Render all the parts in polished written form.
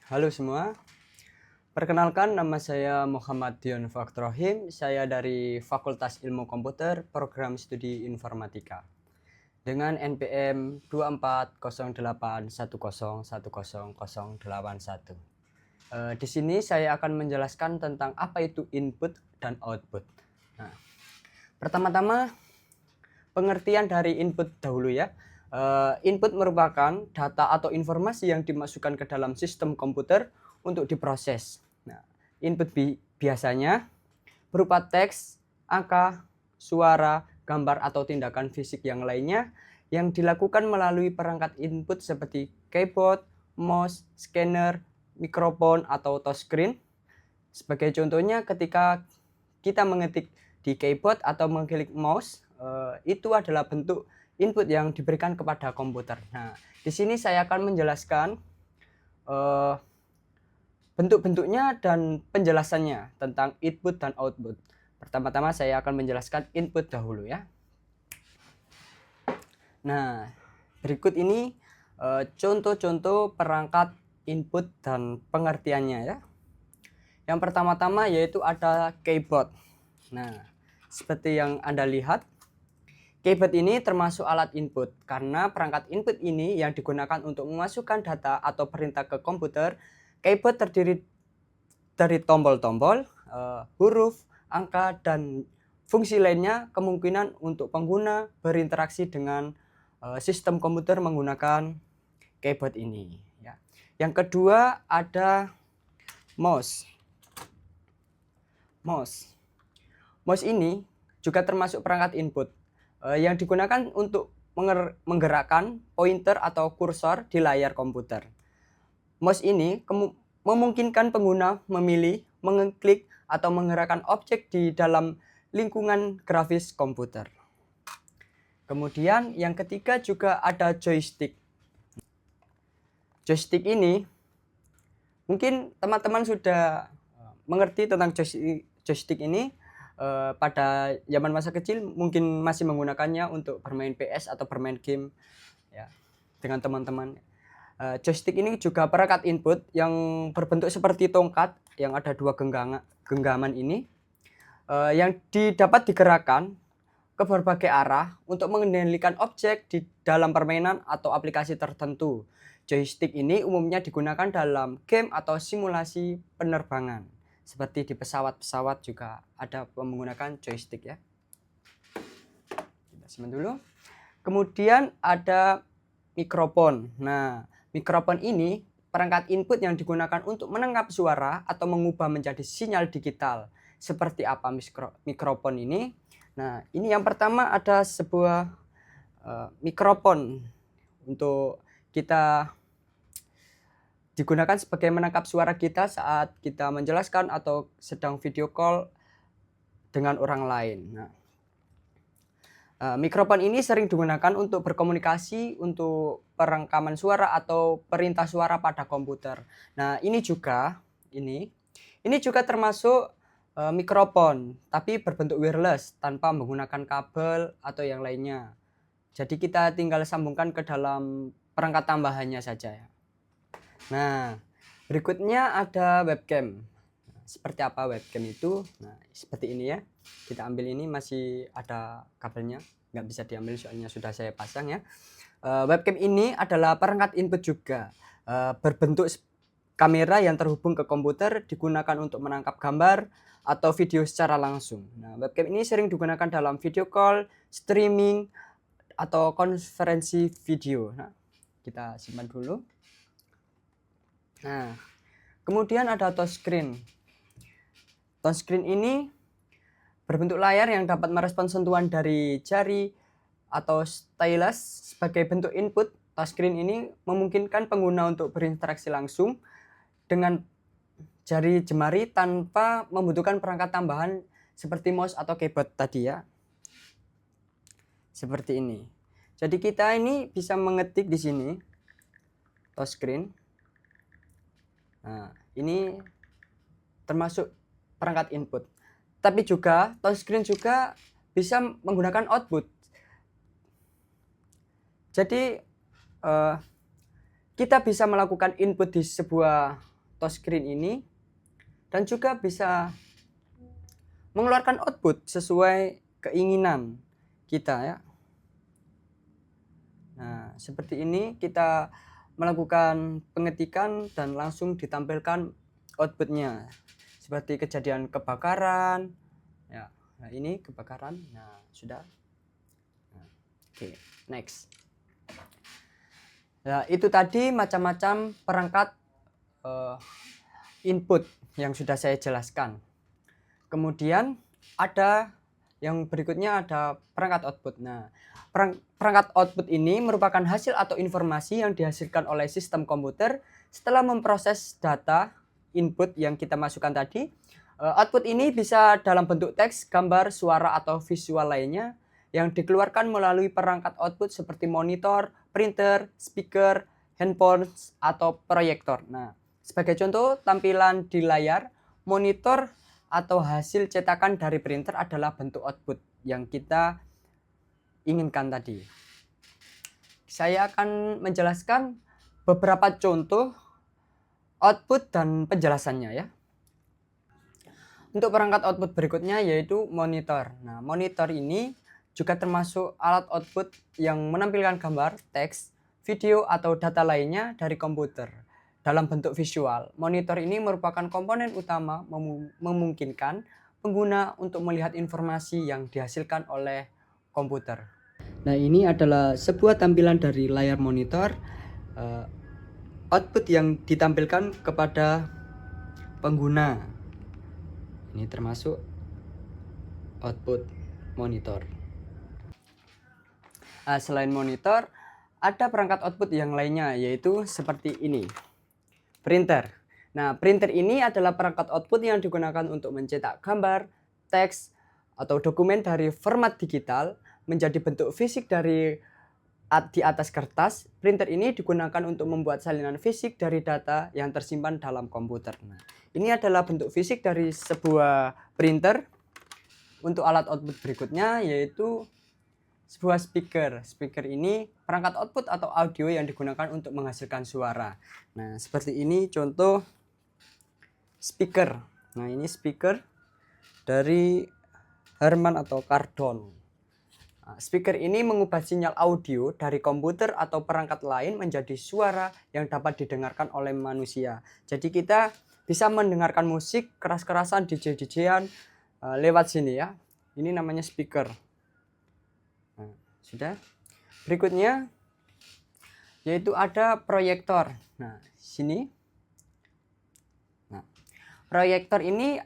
Halo semua, perkenalkan nama saya Muhammad Dion Faktrohim. Saya dari Fakultas Ilmu Komputer, Program Studi Informatika dengan NPM 240810101081. Di sini saya akan menjelaskan tentang apa itu input dan output. Nah, pertama-tama pengertian dari input dahulu ya. Input merupakan data atau informasi yang dimasukkan ke dalam sistem komputer untuk diproses. Nah, input biasanya berupa teks, angka, suara, gambar atau tindakan fisik yang lainnya yang dilakukan melalui perangkat input seperti keyboard, mouse, scanner, mikrofon atau touchscreen. Sebagai contohnya ketika kita mengetik di keyboard atau mengklik mouse, itu adalah bentuk input yang diberikan kepada komputer. Nah, di sini saya akan menjelaskan bentuk-bentuknya dan penjelasannya tentang input dan output. Pertama-tama saya akan menjelaskan input dahulu ya. Nah, berikut ini contoh-contoh perangkat input dan pengertiannya ya. Yang pertama-tama yaitu ada keyboard. Nah, seperti yang Anda lihat, keyboard ini termasuk alat input karena perangkat input ini yang digunakan untuk memasukkan data atau perintah ke komputer. Keyboard terdiri dari tombol-tombol, huruf, angka, dan fungsi lainnya. Kemungkinan untuk pengguna berinteraksi dengan sistem komputer menggunakan keyboard ini. Ya. Yang kedua ada mouse. Mouse ini juga termasuk perangkat input yang digunakan untuk menggerakkan pointer atau kursor di layar komputer. Mouse ini memungkinkan pengguna memilih, mengeklik, atau menggerakkan objek di dalam lingkungan grafis komputer. Kemudian yang ketiga juga ada joystick. Joystick ini mungkin teman-teman sudah mengerti tentang joystick ini. Pada zaman masa kecil mungkin masih menggunakannya untuk bermain PS atau bermain game ya dengan teman-teman. Joystick ini juga perangkat input yang berbentuk seperti tongkat yang ada dua genggaman ini yang dapat digerakkan ke berbagai arah untuk mengendalikan objek di dalam permainan atau aplikasi tertentu. Joystick ini umumnya digunakan dalam game atau simulasi penerbangan. Seperti di pesawat-pesawat juga ada menggunakan joystick ya. Kita simpan dulu. Kemudian ada mikrofon. Nah, mikrofon ini perangkat input yang digunakan untuk menangkap suara atau mengubah menjadi sinyal digital. Seperti apa mikrofon ini? Nah, ini yang pertama ada sebuah mikrofon untuk kita digunakan sebagai menangkap suara kita saat kita menjelaskan atau sedang video call dengan orang lain. Nah, mikrofon ini sering digunakan untuk berkomunikasi, untuk perekaman suara atau perintah suara pada komputer. Nah, ini juga termasuk mikrofon, tapi berbentuk wireless tanpa menggunakan kabel atau yang lainnya. Jadi kita tinggal sambungkan ke dalam perangkat tambahannya saja ya. Nah, berikutnya ada webcam. Seperti apa webcam itu? Nah, seperti ini ya. Kita ambil ini masih ada kabelnya, nggak bisa diambil soalnya sudah saya pasang ya. Webcam ini adalah perangkat input juga, berbentuk kamera yang terhubung ke komputer, digunakan untuk menangkap gambar atau video secara langsung. Nah, webcam ini sering digunakan dalam video call, streaming, atau konferensi video. Nah, kita simpan dulu. Nah, kemudian ada touchscreen. Touchscreen ini berbentuk layar yang dapat merespons sentuhan dari jari atau stylus sebagai bentuk input. Touchscreen ini memungkinkan pengguna untuk berinteraksi langsung dengan jari jemari tanpa membutuhkan perangkat tambahan seperti mouse atau keyboard tadi ya. Seperti ini. Jadi kita ini bisa mengetik di sini touchscreen. Nah, ini termasuk perangkat input. Tapi juga touchscreen juga bisa menggunakan output. Jadi kita bisa melakukan input di sebuah screen ini, dan juga bisa mengeluarkan output sesuai keinginan kita ya. Nah, seperti ini kita melakukan pengetikan dan langsung ditampilkan outputnya. Seperti kejadian kebakaran. Ya, nah ini kebakaran. Nah, sudah. Nah, oke, next. Nah, itu tadi macam-macam perangkat input yang sudah saya jelaskan. Kemudian ada yang berikutnya ada perangkat output. Nah, perangkat output ini merupakan hasil atau informasi yang dihasilkan oleh sistem komputer setelah memproses data input yang kita masukkan tadi. Output ini bisa dalam bentuk teks, gambar, suara, atau visual lainnya yang dikeluarkan melalui perangkat output seperti monitor, printer, speaker, handphone, atau proyektor. Nah, sebagai contoh tampilan di layar, monitor atau hasil cetakan dari printer adalah bentuk output yang kita inginkan tadi. Saya akan menjelaskan beberapa contoh output dan penjelasannya ya. Untuk perangkat output berikutnya yaitu monitor. Nah, monitor ini juga termasuk alat output yang menampilkan gambar, teks, video, atau data lainnya dari komputer dalam bentuk visual. Monitor ini merupakan komponen utama memungkinkan pengguna untuk melihat informasi yang dihasilkan oleh komputer. Nah, ini adalah sebuah tampilan dari layar monitor, output yang ditampilkan kepada pengguna. Ini termasuk output monitor. Nah, selain monitor, ada perangkat output yang lainnya, yaitu seperti ini. Printer. Nah, printer ini adalah perangkat output yang digunakan untuk mencetak gambar, teks, atau dokumen dari format digital menjadi bentuk fisik di atas kertas. Printer ini digunakan untuk membuat salinan fisik dari data yang tersimpan dalam komputer. Nah, ini adalah bentuk fisik dari sebuah printer. Untuk alat output berikutnya yaitu sebuah speaker. Speaker ini perangkat output atau audio yang digunakan untuk menghasilkan suara. Nah, seperti ini contoh speaker. Nah, ini speaker dari Harman atau Kardon. Nah, speaker ini mengubah sinyal audio dari komputer atau perangkat lain menjadi suara yang dapat didengarkan oleh manusia. Jadi kita bisa mendengarkan musik keras-kerasan, DJ-DJ-an lewat sini ya. Ini namanya speaker. Nah, sudah. Berikutnya yaitu ada proyektor. Nah, sini. Nah, proyektor ini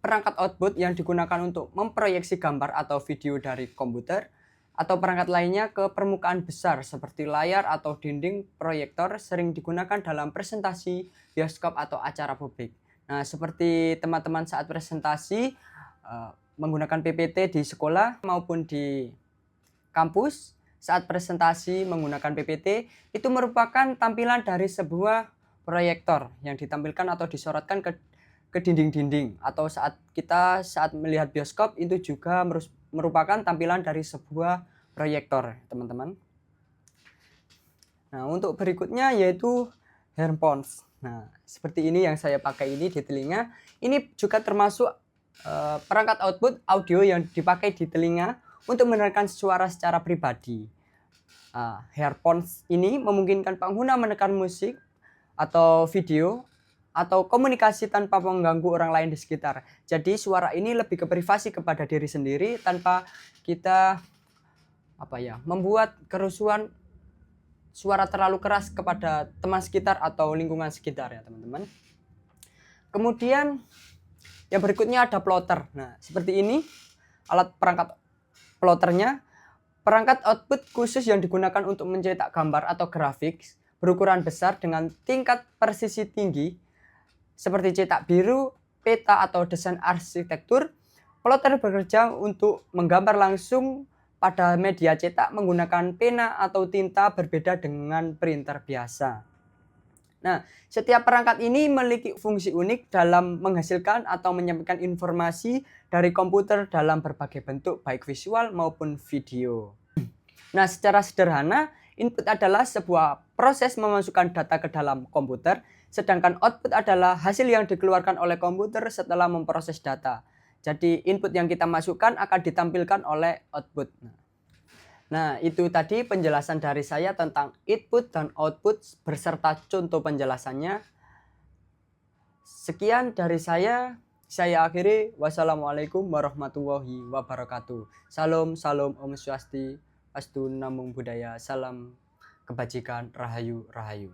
perangkat output yang digunakan untuk memproyeksi gambar atau video dari komputer atau perangkat lainnya ke permukaan besar seperti layar atau dinding. Proyektor sering digunakan dalam presentasi, bioskop, atau acara publik. Nah, seperti teman-teman saat presentasi menggunakan PPT di sekolah maupun di kampus, saat presentasi menggunakan PPT, itu merupakan tampilan dari sebuah proyektor yang ditampilkan atau disorotkan ke dinding-dinding, atau saat melihat bioskop itu juga merupakan tampilan dari sebuah proyektor, teman-teman. Nah, untuk berikutnya yaitu headphones. Nah, seperti ini yang saya pakai ini di telinga. Ini juga termasuk perangkat output audio yang dipakai di telinga untuk mendengarkan suara secara pribadi. Headphones ini memungkinkan pengguna menekan musik atau video atau komunikasi tanpa mengganggu orang lain di sekitar. Jadi suara ini lebih ke privasi kepada diri sendiri tanpa kita membuat kerusuhan suara terlalu keras kepada teman sekitar atau lingkungan sekitar ya, teman-teman. Kemudian yang berikutnya ada plotter. Nah, seperti ini alat perangkat plotternya. Perangkat output khusus yang digunakan untuk mencetak gambar atau grafik berukuran besar dengan tingkat presisi tinggi seperti cetak biru, peta, atau desain arsitektur. Plotter bekerja untuk menggambar langsung pada media cetak menggunakan pena atau tinta, berbeda dengan printer biasa. Nah, setiap perangkat ini memiliki fungsi unik dalam menghasilkan atau menyampaikan informasi dari komputer dalam berbagai bentuk, baik visual maupun video. Nah, secara sederhana, input adalah sebuah proses memasukkan data ke dalam komputer. Sedangkan output adalah hasil yang dikeluarkan oleh komputer setelah memproses data. Jadi input yang kita masukkan akan ditampilkan oleh output. Nah, itu tadi penjelasan dari saya tentang input dan output beserta contoh penjelasannya. Sekian dari saya akhiri. Wassalamualaikum warahmatullahi wabarakatuh. Salam, salam, Om Swastiastu, Namo Buddhaya, salam kebajikan, rahayu, rahayu.